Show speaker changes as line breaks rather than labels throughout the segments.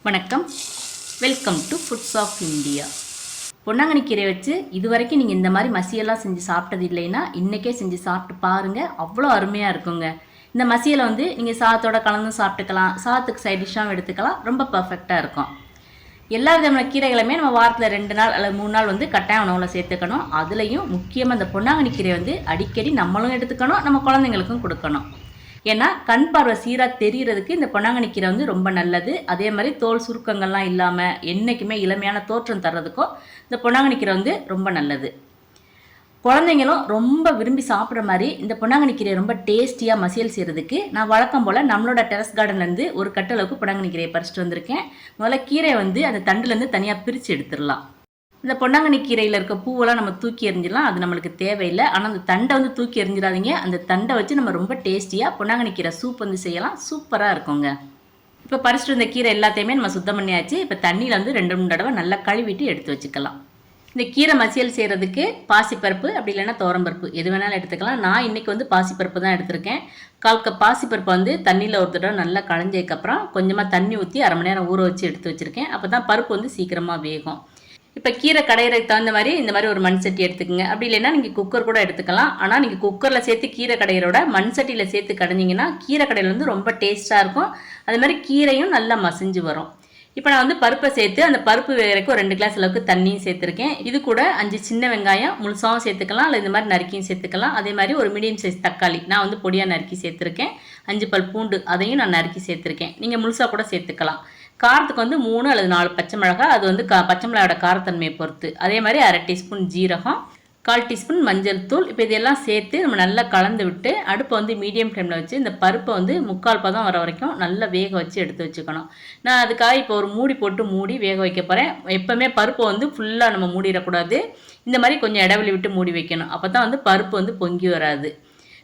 வணக்கம், welcome to foods of India. பொன்னாங்கண்ணி கீரை வச்சு இது வரைக்கும் நீங்கள் இந்த மாதிரி மசியெல்லாம் செஞ்சு சாப்பிட்டது இல்லைன்னா இன்றைக்கே செஞ்சு சாப்பிட்டு பாருங்கள். அவ்வளோ அருமையாக இருக்குங்க. இந்த மசியலை நீங்கள் சாதத்தோட கலந்து சாப்பிட்டுக்கலாம், சாதத்துக்கு சைட் டிஷ்ஷாகவும் எடுத்துக்கலாம். ரொம்ப பர்ஃபெக்டாக இருக்கும். எல்லா விதமான கீரைகளுமே நம்ம வாரத்தில் 2 நாள் அல்லது 3 நாள் கட்டாயம் உணவில் சேர்த்துக்கணும். அதுலேயும் முக்கியமாக இந்த பொன்னாங்கண்ணி கீரை அடிக்கடி நம்மளும் எடுத்துக்கணும், நம்ம குழந்தைங்களுக்கும் கொடுக்கணும். ஏன்னா கண் பார்வை சீராக தெரிகிறதுக்கு இந்த பொன்னாங்கண்ணி கீரை ரொம்ப நல்லது. அதே மாதிரி தோல் சுருக்கங்கள்லாம் இல்லாமல் என்றைக்குமே இளமையான தோற்றம் தர்றதுக்கும் இந்த பொன்னாங்கண்ணி கீரை ரொம்ப நல்லது. குழந்தைங்களும் ரொம்ப விரும்பி சாப்பிட்ற மாதிரி இந்த பொன்னாங்கண்ணி கீரையை ரொம்ப டேஸ்டியாக மசியல் செய்கிறதுக்கு நான் வழக்கம் போல் நம்மளோட டெரஸ் கார்டன்லேருந்து ஒரு கட்டளவுக்கு பொன்னாங்கண்ணி கீரையை பறிச்சிட்டு வந்திருக்கேன். முதல்ல கீரை அந்த தண்டுலேருந்து தனியாக பிரித்து எடுத்துடலாம். இந்த பொன்னாங்கண்ணி கீரையில் இருக்க பூவெல்லாம் நம்ம தூக்கி எறிஞ்சிடலாம், அது நம்மளுக்கு தேவையில்லை. ஆனால் அந்த தண்டை தூக்கி எறிஞ்சிடாதீங்க. அந்த தண்டை வச்சு நம்ம ரொம்ப டேஸ்டியாக பொன்னாங்கண்ணி கீரை சூப் செய்யலாம். சூப்பராக இருக்குங்க. இப்போ பறிச்சிட்டு வந்த கீரை எல்லாத்தையுமே நம்ம சுத்தம் பண்ணியாச்சு. இப்போ தண்ணியில் 2-3 தடவை நல்லா கழுவிட்டு எடுத்து வச்சுக்கலாம். இந்த கீரை மசியல் செய்கிறதுக்கு பாசிப்பருப்பு அப்படி இல்லைன்னா துவரம்பருப்பு எது வேணாலும் எடுத்துக்கலாம். நான் இன்றைக்கி பாசிப்பருப்பு தான் எடுத்திருக்கேன். 1/4 கப் பாசிப்பருப்பு தண்ணியில் ஒரு தடவை நல்லா களைஞ்சதுக்கப்புறம் கொஞ்சமாக தண்ணி ஊற்றி 1/2 மணி நேரம் ஊற வச்சு எடுத்து வச்சுருக்கேன். அப்போ தான் பருப்பு சீக்கிரமாக வேகும். இப்போ கீரை கடையிறதுக்கு தகுந்த மாதிரி இந்த மாதிரி ஒரு மண் சட்டி எடுத்துக்கோங்க. அப்படி இல்லைன்னா நீங்கள் குக்கர் கூட எடுத்துக்கலாம். ஆனால் நீங்கள் குக்கரில் சேர்த்து கீரை கடையிறோட மண் சட்டியில் சேர்த்து கடைஞ்சிங்கன்னா கீரை கடையில் ரொம்ப டேஸ்ட்டாக இருக்கும். அது மாதிரி கீரையும் நல்லா மசிஞ்சு வரும். இப்போ நான் பருப்பை சேர்த்து அந்த பருப்பு வேகிறதுக்கு ஒரு 2 கிளாஸ் அளவுக்கு தண்ணியும் சேர்த்துருக்கேன். இது கூட 5 சின்ன வெங்காயம் முழுசாகவும் சேர்த்துக்கலாம், இல்லை இந்த மாதிரி நறுக்கியும் சேர்த்துக்கலாம். அதே மாதிரி ஒரு மீடியம் சைஸ் தக்காளி நான் பொடியாக நறுக்கி சேர்த்துருக்கேன். 5 பல் பூண்டு அதையும் நான் நறுக்கி சேர்த்துருக்கேன். நீங்கள் முழுசாக கூட சேர்த்துக்கலாம். காரத்துக்கு 3 அல்லது 4 பச்சை மிளகாய், அது பச்சை மிளகாயோட காரத்தன்மையை பொறுத்து. அதே மாதிரி 1/2 டீஸ்பூன் ஜீரகம், 1/4 டீஸ்பூன் மஞ்சள் தூள். இப்போ இதெல்லாம் சேர்த்து நம்ம நல்லா கலந்து விட்டு அடுப்பை மீடியம் ஃப்ளேமில் வச்சு இந்த பருப்பை 3/4 பதம் வர வரைக்கும் நல்லா வேக வச்சு எடுத்து வச்சுக்கணும். நான் அதுக்காக இப்போ ஒரு மூடி போட்டு மூடி வேக வைக்க போகிறேன். எப்போவுமே பருப்பை ஃபுல்லாக நம்ம மூடிடக்கூடாது. இந்த மாதிரி கொஞ்சம் இடைவெளி விட்டு மூடி வைக்கணும். அப்போ தான் பருப்பு பொங்கி வராது.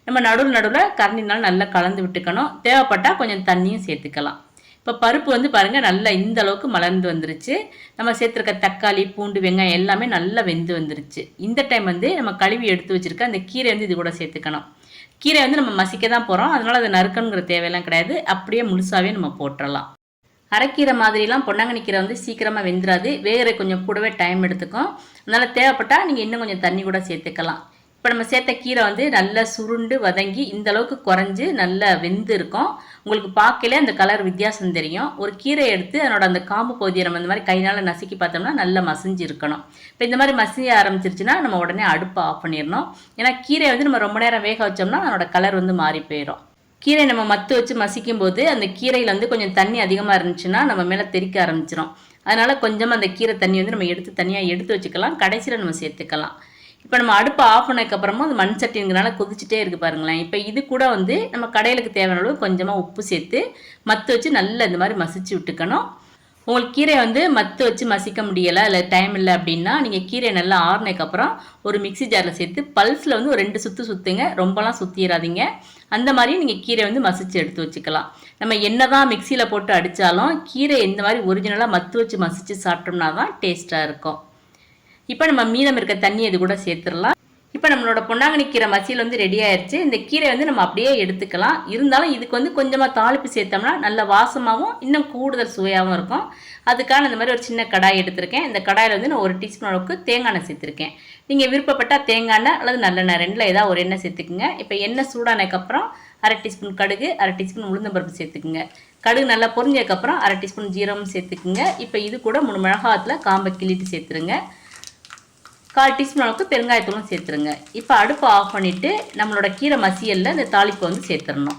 நம்ம நடுவில் கரண்டினால் நல்லா கலந்து விட்டுக்கணும். தேவைப்பட்டால் கொஞ்சம் தண்ணியும் சேர்த்துக்கலாம். இப்போ பருப்பு பாருங்கள் நல்லா இந்த அளவுக்கு மலர்ந்து வந்துருச்சு. நம்ம சேர்த்துருக்க தக்காளி பூண்டு வெங்காயம் எல்லாமே நல்லா வெந்து வந்துருச்சு. இந்த டைம் நம்ம கழுவி எடுத்து வச்சுருக்க அந்த கீரை இது கூட சேர்த்துக்கணும். கீரை நம்ம மசிக்க தான் போகிறோம், அதனால் அது நறுக்கணுங்கிற தேவையெல்லாம் கிடையாது. அப்படியே முழுசாகவே நம்ம போட்டுடலாம். அரைக்கீரை மாதிரிலாம் பொன்னாங்கண்ணி கீரை சீக்கிரமாக வெந்துடாது, வேகிற கொஞ்சம் கூடவே டைம் எடுத்துக்கும். அதனால் தேவைப்பட்டால் நீங்கள் இன்னும் கொஞ்சம் தண்ணி கூட சேர்த்துக்கலாம். இப்போ நம்ம சேர்த்த கீரை நல்லா சுருண்டு வதங்கி இந்த அளவுக்கு குறைஞ்சி நல்லா வெந்து இருக்கும். உங்களுக்கு பார்க்கலே அந்த கலர் வித்தியாசம் தெரியும். ஒரு கீரை எடுத்து அதனோட அந்த காம்பு பகுதியை நம்ம இந்த மாதிரி கையினால் நசுக்கி பார்த்தோம்னா நல்லா மசிஞ்சு இருக்கணும். இப்போ இந்த மாதிரி மசிஞ்ச ஆரம்பிச்சிருச்சுன்னா நம்ம உடனே அடுப்பை ஆஃப் பண்ணிடணும். ஏன்னா கீரை நம்ம ரொம்ப நேரம் வேக வச்சோம்னா அதனோட கலர் மாறி போயிடும். கீரை நம்ம மத்து வச்சு மசிக்கும் போது அந்த கீரையில் கொஞ்சம் தண்ணி அதிகமாக இருந்துச்சுன்னா நம்ம மேலே தெறிக்க ஆரம்பிச்சிடும். அதனால் கொஞ்சமாக அந்த கீரை தண்ணி நம்ம தனியாக எடுத்து வச்சுக்கலாம். கடைசியில் நம்ம சேர்த்துக்கலாம். இப்போ நம்ம அடுப்பை ஆஃப் பண்ணதுக்கப்புறமா அந்த மண் சட்டிங்கிறனால கொதிச்சுட்டே இருக்குது பாருங்களேன். இப்போ இது கூட நம்ம கடையிலுக்கு தேவையான அளவு கொஞ்சமாக உப்பு சேர்த்து மத்து வச்சு நல்லா இந்த மாதிரி மசிச்சு விட்டுக்கணும். உங்களுக்கு கீரை மத்து வச்சு மசிக்க முடியலை இல்லை டைம் இல்லை அப்படின்னா நீங்கள் கீரை நல்லா ஆறுனதுக்கப்புறம் ஒரு மிக்சி ஜாரில் சேர்த்து பல்ஸில் ஒரு 2 சுற்று சுற்றுங்க. ரொம்பலாம் சுற்றிடாதீங்க. அந்த மாதிரி நீங்கள் கீரை மசிச்சு எடுத்து வச்சுக்கலாம். நம்ம என்ன தான் மிக்சியில் போட்டு அடித்தாலும் கீரை இந்த மாதிரி ஒரிஜினலாக மத்து வச்சு மசிச்சு சாப்பிட்டோம்னா தான் டேஸ்ட்டாக இருக்கும். இப்போ நம்ம மீதம் இருக்க தண்ணி இது கூட சேர்த்துடலாம். இப்போ நம்மளோட பொன்னாங்கண்ணி கீரை மசியல் ரெடி ஆயிடுச்சு. இந்த கீரை நம்ம அப்படியே எடுத்துக்கலாம். இருந்தாலும் இதுக்கு கொஞ்சமாக தாளிப்பு சேர்த்தோம்னா நல்ல வாசமாகவும் இன்னும் கூடுதல் சுவையாகவும் இருக்கும். அதுக்கான இந்த மாதிரி ஒரு சின்ன கடாய் எடுத்திருக்கேன். இந்த கடாயில் நான் 1 டீஸ்பூன் அளவுக்கு தேங்காய் எண்ணெய் சேர்த்துருக்கேன். நீங்கள் விருப்பப்பட்டால் தேங்காய் எண்ணெய் அல்லது நல்லெண்ணெய் 2ல் ஏதாவது ஒரு எண்ணெய் சேர்த்துக்குங்க. இப்போ எண்ணெய் சூடானதுக்கப்புறம் 1/2 டீஸ்பூன் கடுகு, 1/2 டீஸ்பூன் உளுந்தம்பருப்பு சேர்த்துக்குங்க. கடுகு நல்லா பொரிஞ்சதுக்கப்புறம் 1/2 டீஸ்பூன் ஜீரகம் சேர்த்துக்குங்க. இப்போ இது கூட 3 மிளகாத்தில் காம்பை கிள்ளிட்டு சேர்த்துருங்க. 1/4 டீஸ்பூன் அளவுக்கு பெருங்காயத்தூளும் சேர்த்துருங்க. இப்போ அடுப்பை ஆஃப் பண்ணிவிட்டு நம்மளோட கீரை மசியலில் இந்த தாளிப்பை சேர்த்துடணும்.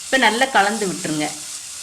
இப்போ நல்லா கலந்து விட்டுருங்க.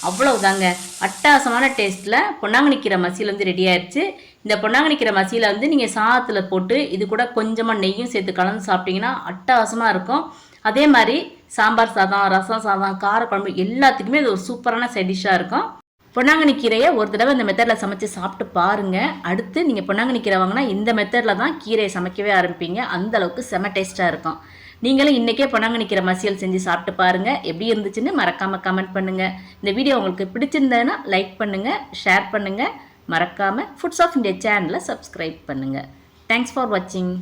அவ்வளவுதாங்க. அட்டகாசமான டேஸ்ட்டில் பொன்னாங்கண்ணி கீரை மசியல் ரெடி ஆயிடுச்சு. இந்த பொன்னாங்கண்ணி கீரை மசியலை நீங்கள் சாதத்தில் போட்டு இது கூட கொஞ்சமாக நெய்யும் சேர்த்து கலந்து சாப்பிட்டிங்கன்னா அட்டகாசமாக இருக்கும். அதே மாதிரி சாம்பார் சாதம், ரசம் சாதம், காரக்குழம்பு எல்லாத்துக்குமே இது ஒரு சூப்பரான சைட் டிஷ்ஷாக இருக்கும். பொன்னாங்கண்ணி கீரையை ஒரு தடவை இந்த மெத்தடில் சமைச்சு சாப்பிட்டு பாருங்கள். அடுத்து நீங்கள் பொன்னாங்கண்ணி கீரை வாங்கினா இந்த மெத்தடில் தான் கீரையை சமைக்கவே ஆரம்பிப்பீங்க. அந்தளவுக்கு செம டேஸ்ட்டாக இருக்கும். நீங்களும் இன்றைக்கே பொன்னாங்கண்ணி கீரை மசியல் செஞ்சு சாப்பிட்டு பாருங்கள். எப்படி இருந்துச்சுன்னு மறக்காமல் கமெண்ட் பண்ணுங்கள். இந்த வீடியோ உங்களுக்கு பிடிச்சிருந்ததுன்னா லைக் பண்ணுங்கள், ஷேர் பண்ணுங்கள். மறக்காமல் ஃபுட்ஸ் ஆஃப் இந்தியா சேனலை சப்ஸ்கிரைப் பண்ணுங்கள். தேங்க்ஸ் ஃபார் வாட்சிங்.